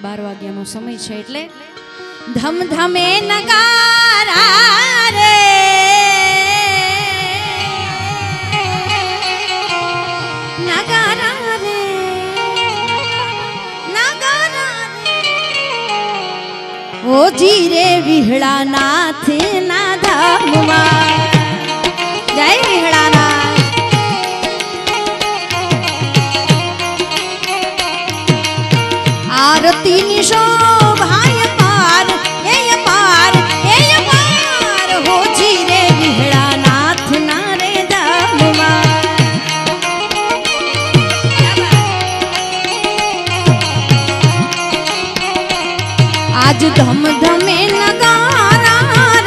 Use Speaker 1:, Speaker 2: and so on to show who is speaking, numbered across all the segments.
Speaker 1: 12 વાગ્યાનો સમય છે એટલે ધમધમે નગારા રે નગારા રે નગારા રે ઓ જીરે વિહળા નાથ ના ધામમાં જય વિહળાના आरती निशोभाय पार हो जीरे विहड़ा नाथ नारे दामवा आज धम धमे नगारा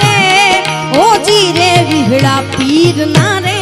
Speaker 1: रे हो जीरे विहड़ा पीर नारे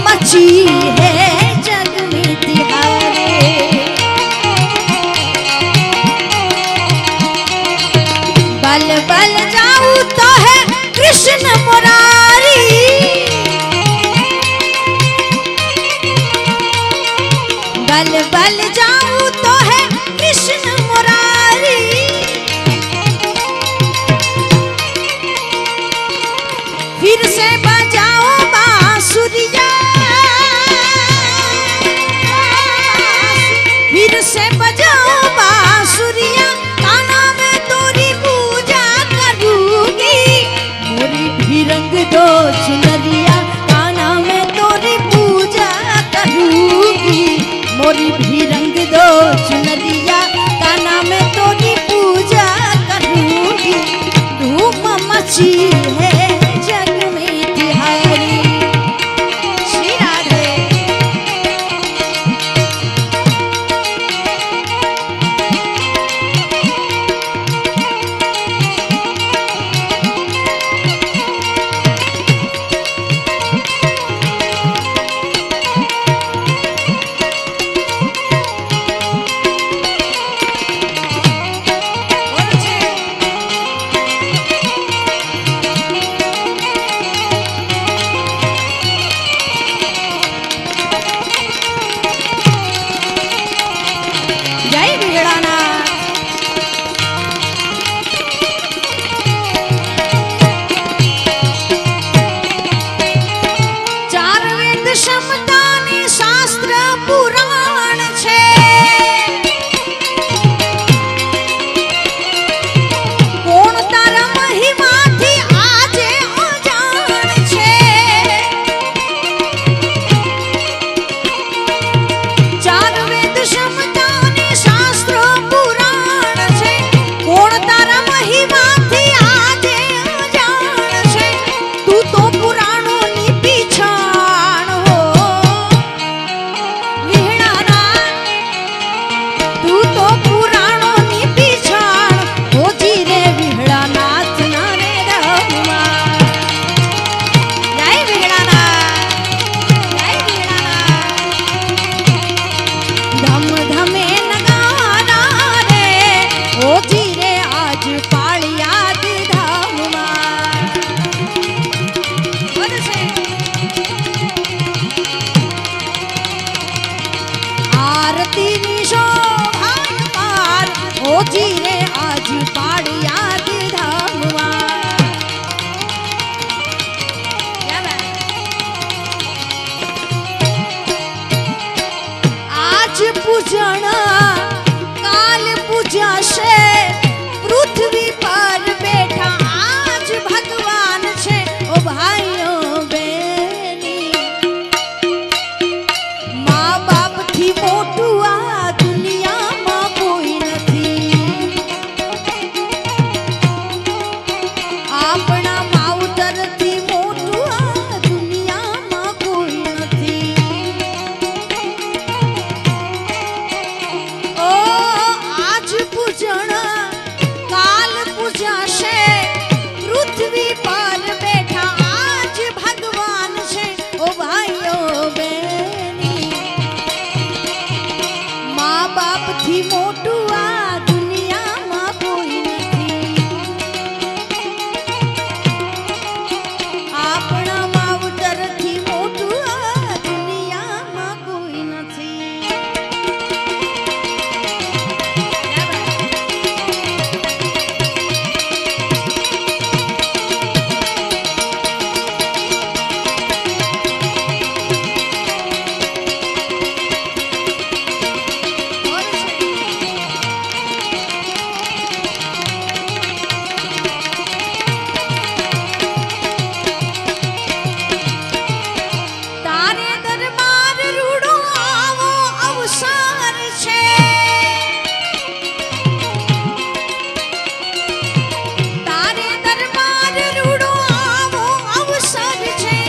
Speaker 1: मची है जग में तिहारे बल बल जाऊं तो है कृष्ण मुरारी बल बल जाऊं तो है कृष्ण मुरारी फिर से बजाओ बांसुरिया फिर से बजाओ बांसुरिया काना में तोरी पूजा करूंगी मोरी भी रंग दो चुनरिया काना में तोरी पूजा करूंगी मोरी भी रंग दो चुनरिया काना में तोरी पूजा करूंगी धूम मची है जग में तिहारी श्री राधे आरती नी शोभाय पार ओजी रे आज पाड़िया धामवा आज पूजन काल पूजा से पृथ्वी पर बैठा आज भगवान छे ओ भाइयों बेनी माँ बाप थी मोटू आ दुनिया में कोई नहीं अपना मावतर थी मोटू आ दुनिया में कोई नहीं ओ आज पूजन काल पूजा से पृथ्वी पर बैठा आज भगवान छे ओ भाइयों बेनी माँ बाप थी मोटू आ दुनिया में कोई नहीं अपना मावतर थी मोटू आ दुनिया में कोई नहीं તારે દરબાર રૂડો આવો અવસર છે તારે દરબાર રૂડો આવો અવસર છે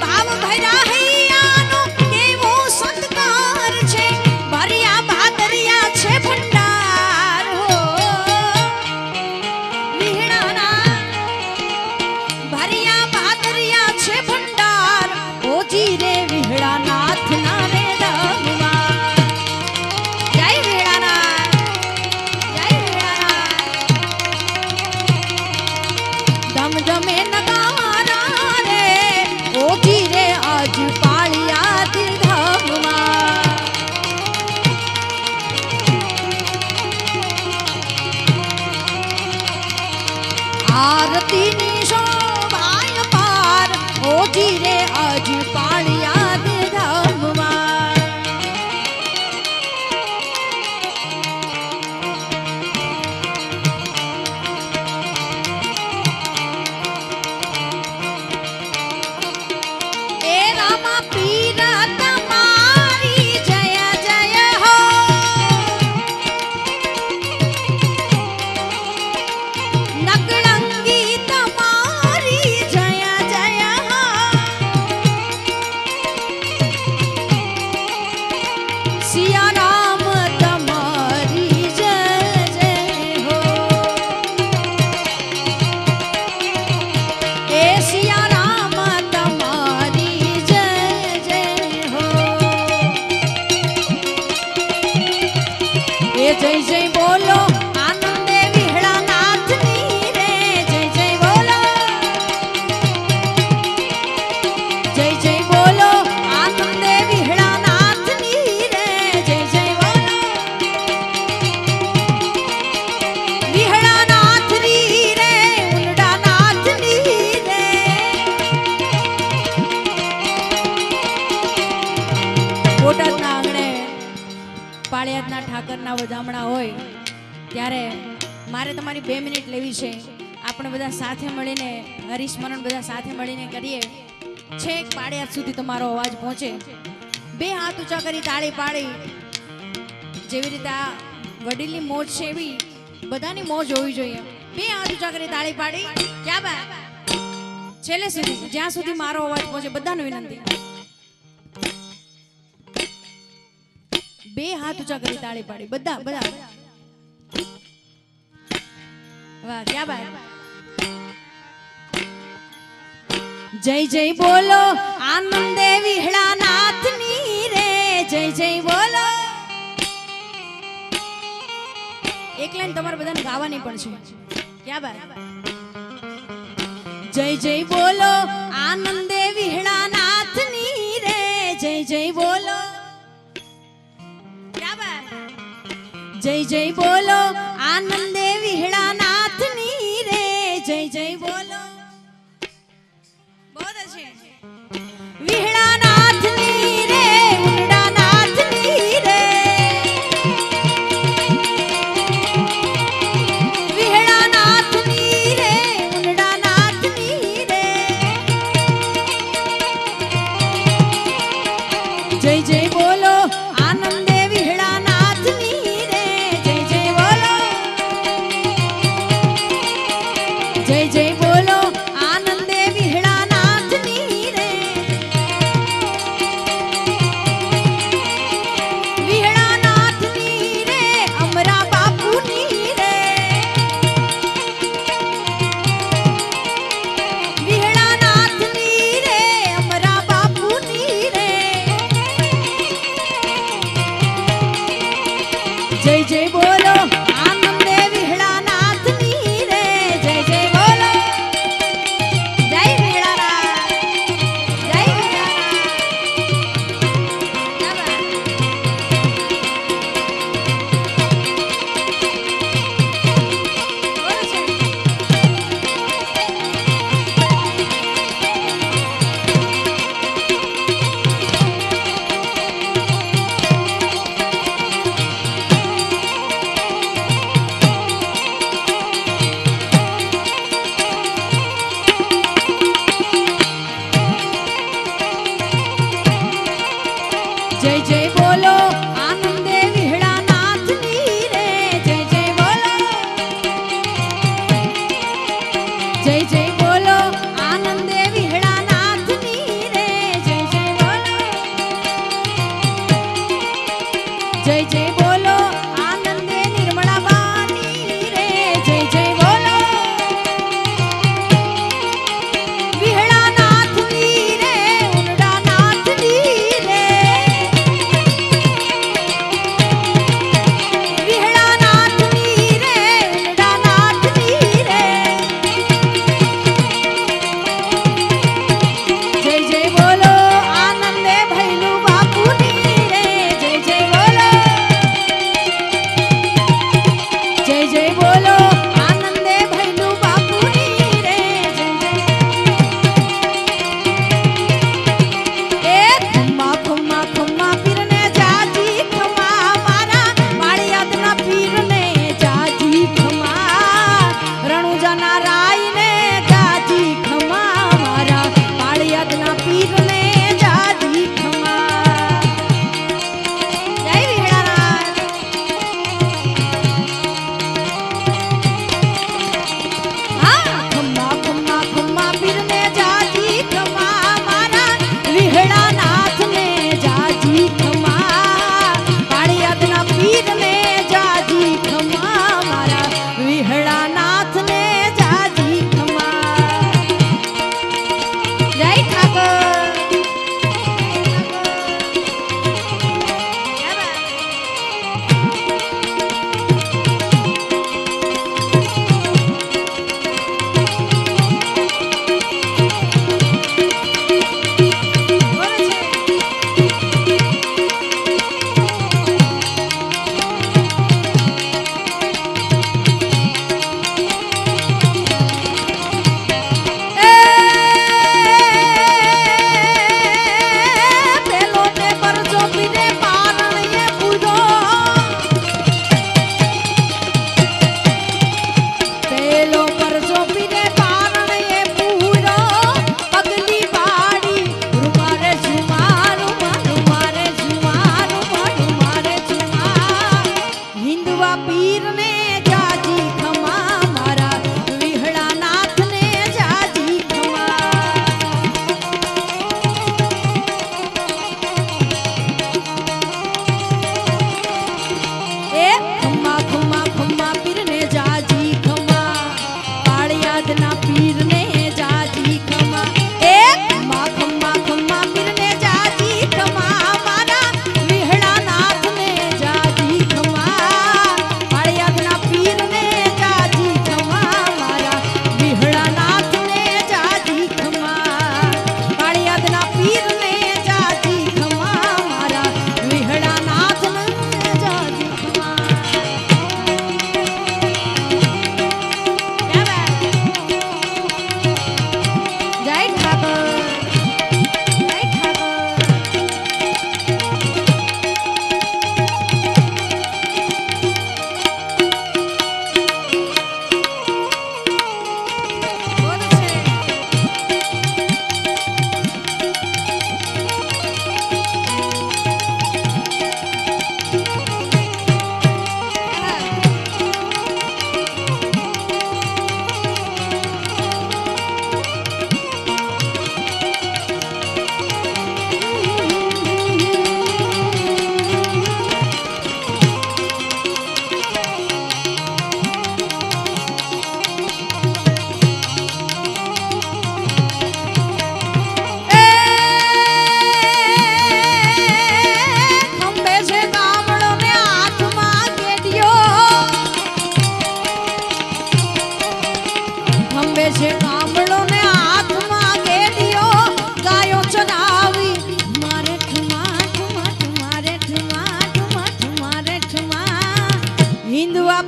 Speaker 1: ભાવ ભર્યા હૈયાનો કેવો સત્કાર છે ભર્યા ભાદરિયા છે ભંડાર હો વિહણાના ભર્યા ભાદરિયા છે ભંડાર ઓજી રે વિહળા નાથ ના રે ધામવા જય વિહળાનાથ જય વિહળાનાથ ધમધમે નગારા રે ઓજી રે આજ પાળિયા ધામવા आरती नी शोभाय पार ओजी रे आज पाड़िया धामवा ए रामा पीर તમારી જય જય હો નકળંગી તમારી જય જય હો સિયા રામ તમારી જય જય હો એ સિયા રામ તમારી જય જય હો એ જય જય બોલો આનંદે વિહળા નાથની રે જય જય બોલો જય જય બોલો આનંદે વિહળા નાથની રે જય જય બોલો વિહળા નાથની રે ઉંડા નાથની રે બોટાદના આંગણે પાળિયાદના ઠાકરના વધામણા હોય ત્યારે મારે તમારી 2 મિનિટ લેવી છે આપણે બધા સાથે મળીને હરિસ્મરણ બધા સાથે મળીને કરીએ છેક પાળિયાદ સુધી તમારો અવાજ પહોંચે 2 હાથ ઊંચા કરી તાળી પાડી જેવી રીતે આ વડીલની મોજ છે એવી બધાની મોજ હોવી જોઈએ 2 હાથ ઊંચા કરી તાળી પાડી ક્યાં બા છેલ્લે સુધી જ્યાં સુધી મારો અવાજ પહોંચે બધાને વિનંતી 2 હાથ ઊંચા કરી તાળી પાડી બધા બધા વાહ ક્યાં બા જય જય બોલો આનંદે વિહળા નાથની રે જય જય બોલો એક લાઈન તમારે બધાને ગાવાની પણ છે ક્યાં બા જય જય બોલો આનંદે વિહળા નાથની રે જય જય બોલો ક્યાં જય જય બોલો આનંદે વિહળા નાથની રે જય જય બોલો बहुत अच्छे વિહળા નાથની રે ઉંડા નાથની રે વિહળા નાથની રે ઉંડા નાથની રે જય જય બોલો આનંદે વિહળા નાથની રે જય જય બોલો જય જય બોલો આનંદે વિહળા નાથની રે વિહળા નાથની રે અમરા બાપુની રે વિહળા નાથની રે અમરા બાપુની રે જય જય બોલો આનંદે વિહળા નાથની રે જય જય બોલો જય વિહળાનાથ જય જય જય બોલો આનંદે વિહળા નાથની રે જય જય બોલો જય જય બોલો આનંદે વિહળા નાથની રે જય જય બોલો જય જય બોલો આનંદે નિર્મળા બાની રે જય જય બોલો વિહળા નાથની રે ઉંડા નાથની રે વિહળા નાથની રે ઉંડા નાથની રે જય જય બોલો આનંદે ભૈલું બાપુની રે જય જય બોલો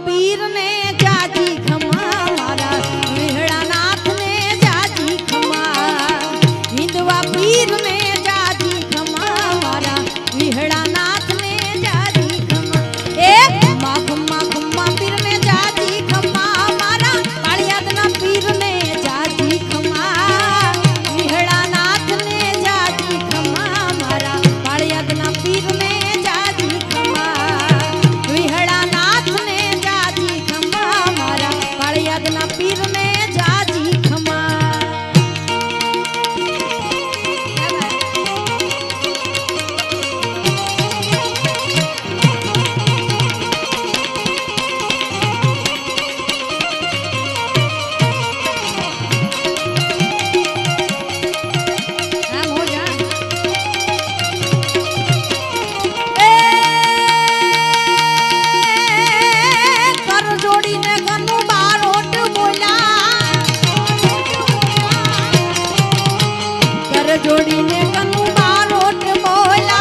Speaker 1: पीर ने जाजी खमा मारा विहड़ा नाथ ने जाजी खमा हिंदवा पीर ने जाजी खमा मारा विहड़ा नाथ ने जाजी खमा ए खम्मा खम्मा खम्मा पीर ने जाजी खमा मारा कालियादना पीर ने जाजी खमा विहड़ा नाथ ने जाजी खमा मारा कालियादना पीर ने जाजी खमा विहड़ा नाथ ने जाजी खमा मारा कालियादना पीर ने जाजी खमा આમ હો જા कर जोड़ी ने कनु बारोट बोला कर जोड़ी ने कनु बारोट बोला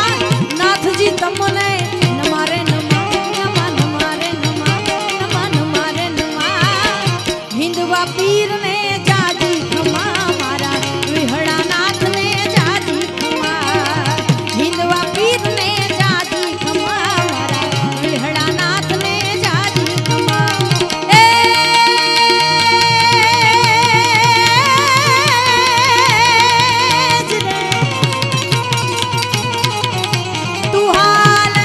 Speaker 1: नाथ जी तमने नमारे नमा नमा नमारे नमा नमा नमारे नमा हिंदवा पीर ने जाजी खमा मारा विहड़ा नाथ ने जाजी खमा हिंदवा पीर ने जाजी खमा मारा विहड़ा नाथ ने जाजी खमा ए जिरे तू हाल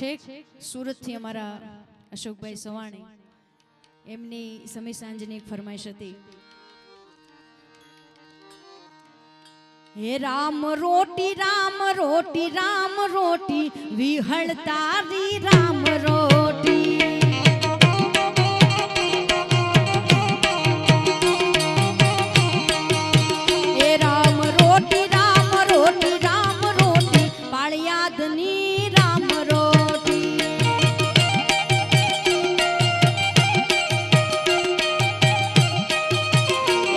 Speaker 1: છેક સુરતથી અમારા અશોકભાઈ સવાણી એમની સમી સાંજની એક ફરમાઈશ હતી. હે રામ રોટી રામ રોટી રામ રોટી વિહળ તારી રામ રોટી. હે રામ રોટી રામ રોટી રામ રોટી પાળિયાદની રામ રોટી.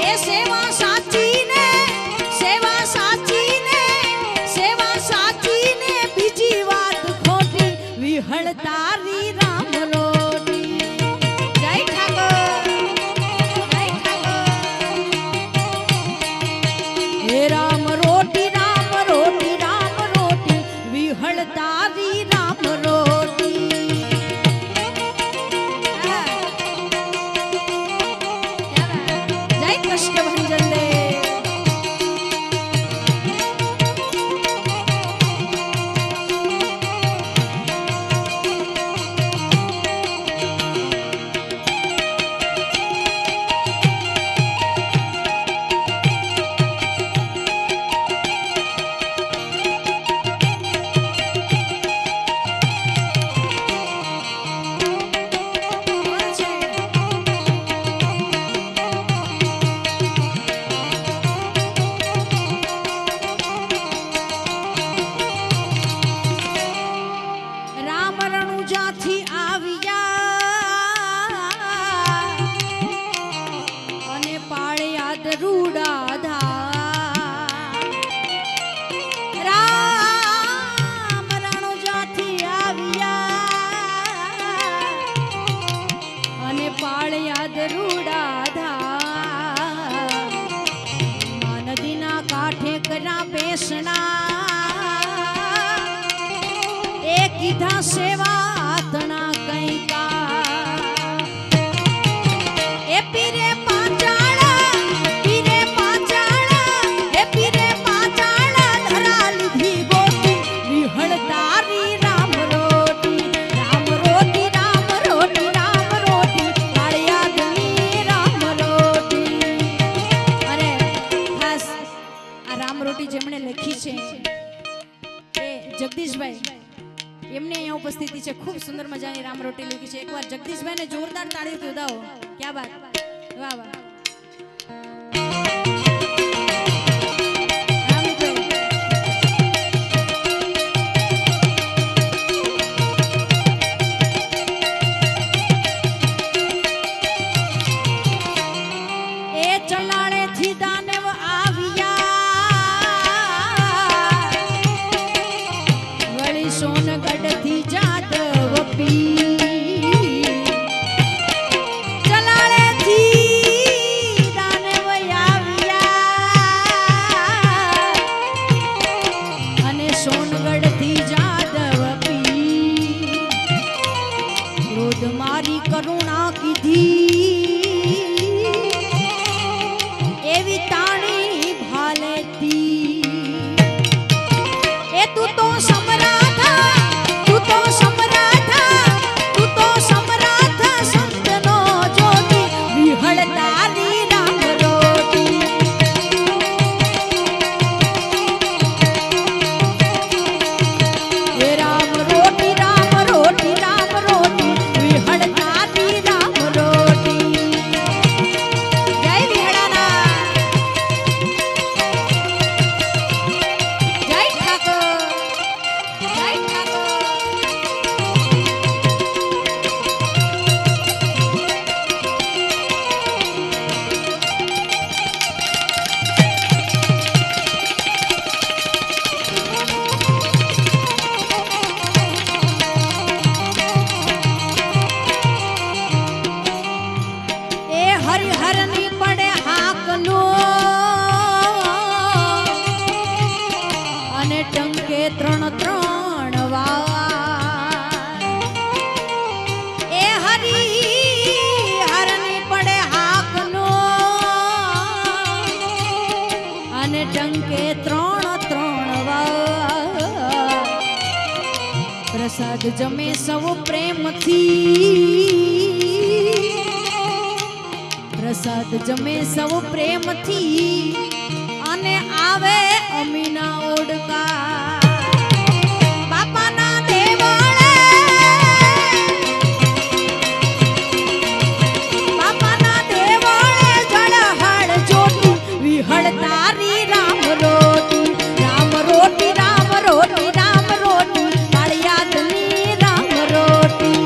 Speaker 1: એ સેવા સાચીને સેવા સાચીને સેવા સાચીને બીજી વાત ખોટી વિહળ તારી રામ રોટી. જય ઠાકોર જય ઠાકોર. હે રામ રોટી રામ રોટી રામ રોટી વિહળ તારી રામ રોટી. જય કષ્ટભંજન દેવ. રામ રણુજાથી આવ્યા અને પાળિયાદ રૂડાધા. રામ રણુજાથી આવ્યા અને પાળિયાદ રૂડાધા. નદીના કાંઠે કર્યા બેસણા એ કીધા સેવા તણા કઈ કા. એ પીરે પાંચાળા પીરે પાંચાળા એ પીરે પાંચાળા ધરા લીધી ગોટી વિહળ તારી રામ રોટી. રામ રોટી રામ રોટી રામ રોટી પાળિયાદની રામ રોટી. અને ખાસ આ રામ રોટી જેમણે લખી છે એ જગદીશભાઈ એમની અહીંયા ઉપસ્થિતિ છે. ખૂબ સુંદર મજાની રામ રોટી લખી છે. એકવાર જગદીશભાઈને જોરદાર તાળીથી વધાવો. ક્યાં બાત, વાહ વાહ. એ ચલાળેથી દાનવ આવ્યા વળી સોનગઢથી જાદવ પી. ચલાળેથી પ્રસાદ જમે સૌ પ્રેમથી, પ્રસાદ જમે સૌ પ્રેમથી, અને આવે અમીના ઓડકા બાપાના દેવાળે, બાપાના દેવાળે જળહળ જોટી વિહળ તારી રામ રોટી, રામ રોટી, રામ રોટી, રામ રોટી, પાળિયાદની રામ રોટી.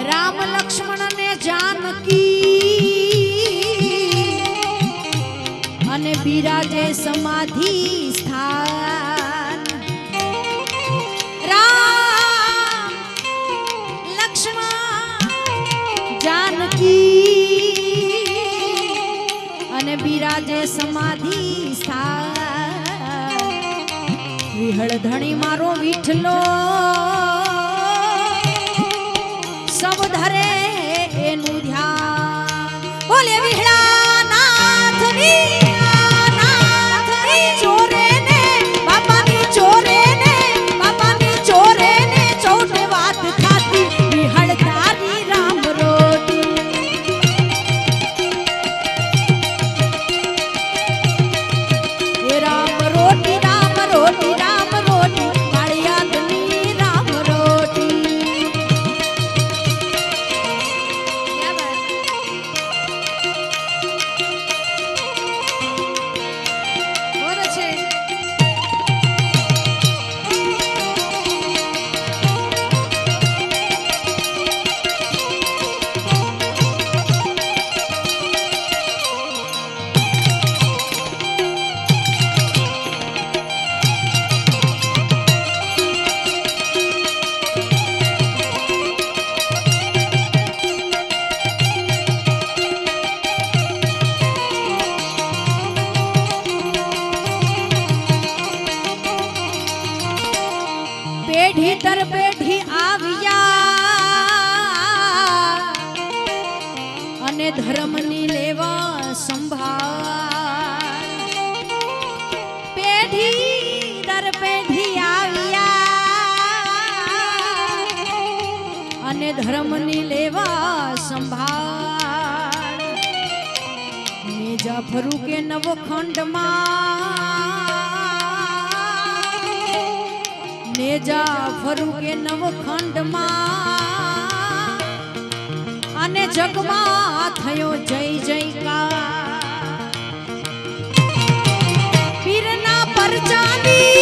Speaker 1: રામ લક્ષ્મણ ને જાનકી અને બિરાજે સમાધિ સ્થાન. રામ લક્ષ્મણ જાનકી અને બિરાજે સમાધિ સ્થાન. વિહળ ધણી મારો વિઠલો સબ ધરે એનું ધ્યાન. બોલે વિહળા નાથની, નાથની ચોરે ને બાપાની ચોરે ને, બાપાની ચોરે ને ચૌટે વાત થાતી વિહળ તારી રામ રોટી. એ રામ રોટી, રામ રોટી, રામ રોટી, પાળિયાદની રામ રોટી. પેઢી દર પેઢી આવ્યા અને ધર્મની લેવા સંભાળ. પેઢી દર પેઢી આવ્યા અને ધર્મની લેવા સંભાળ. નેજા ફરું કે નવખંડમાં, નેજા ફરું કે નવખંડમાં, અને જગમાં થયો જય જયકાર. પીરના પરચાની,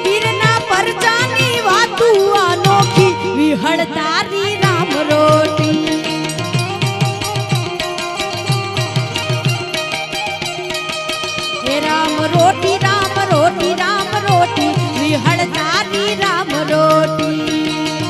Speaker 1: પીરના પરચાની વાતું અનોખી વિહળ તારી રામ રોટી. રામ રોટી, રામ રોટી, રામ રોટી, વિહળ તારી રામ રોટી.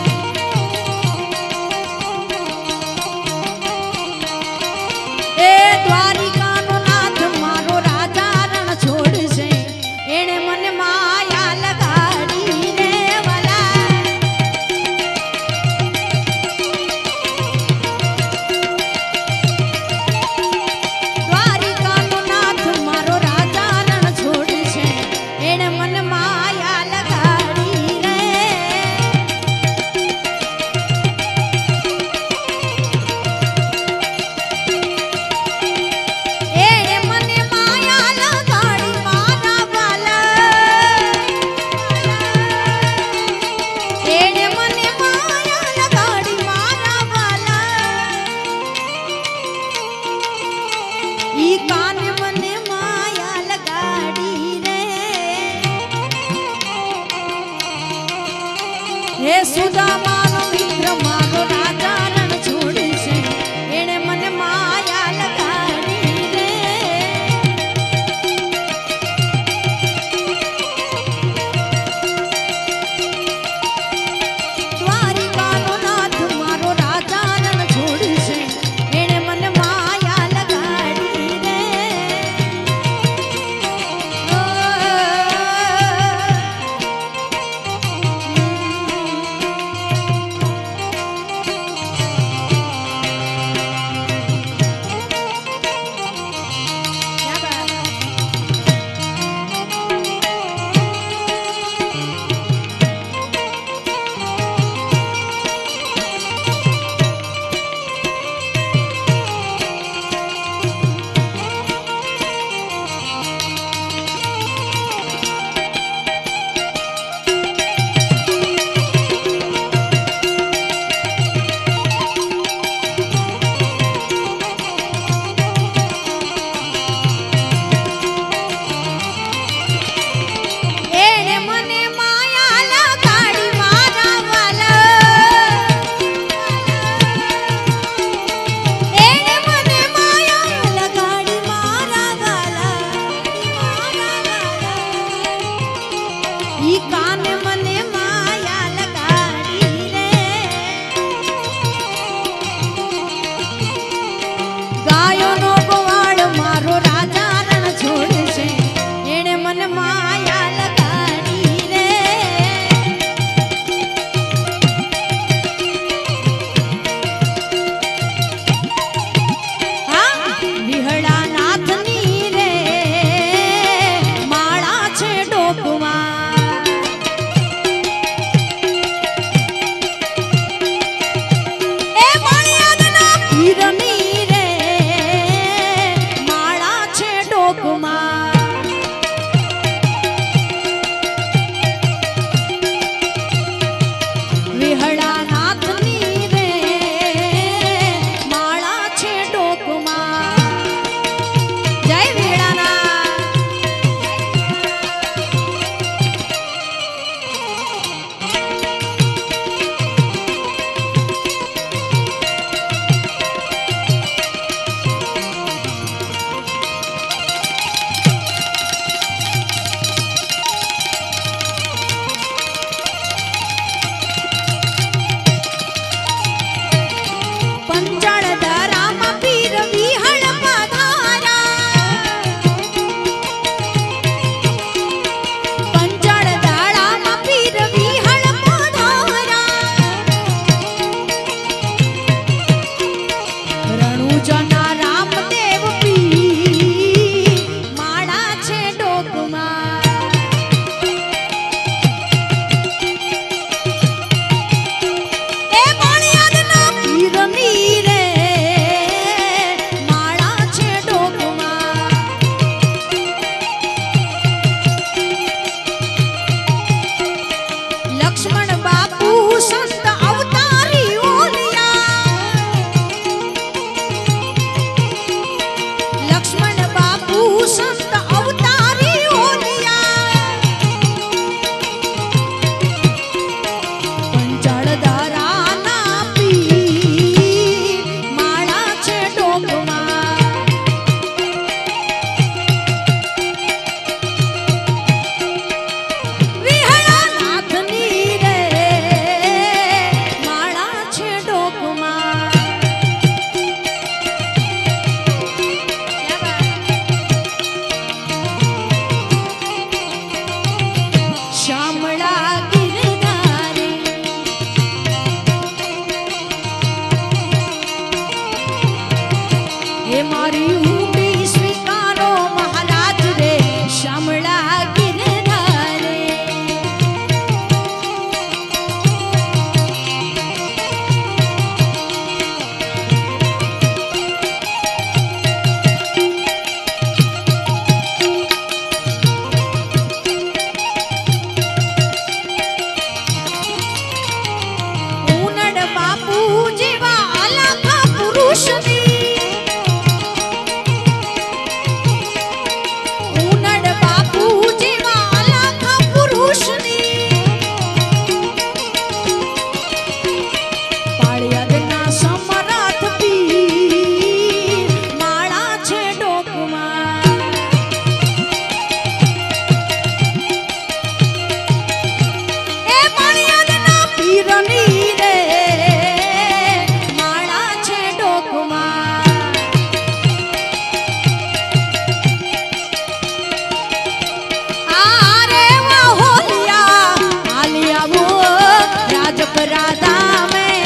Speaker 1: એ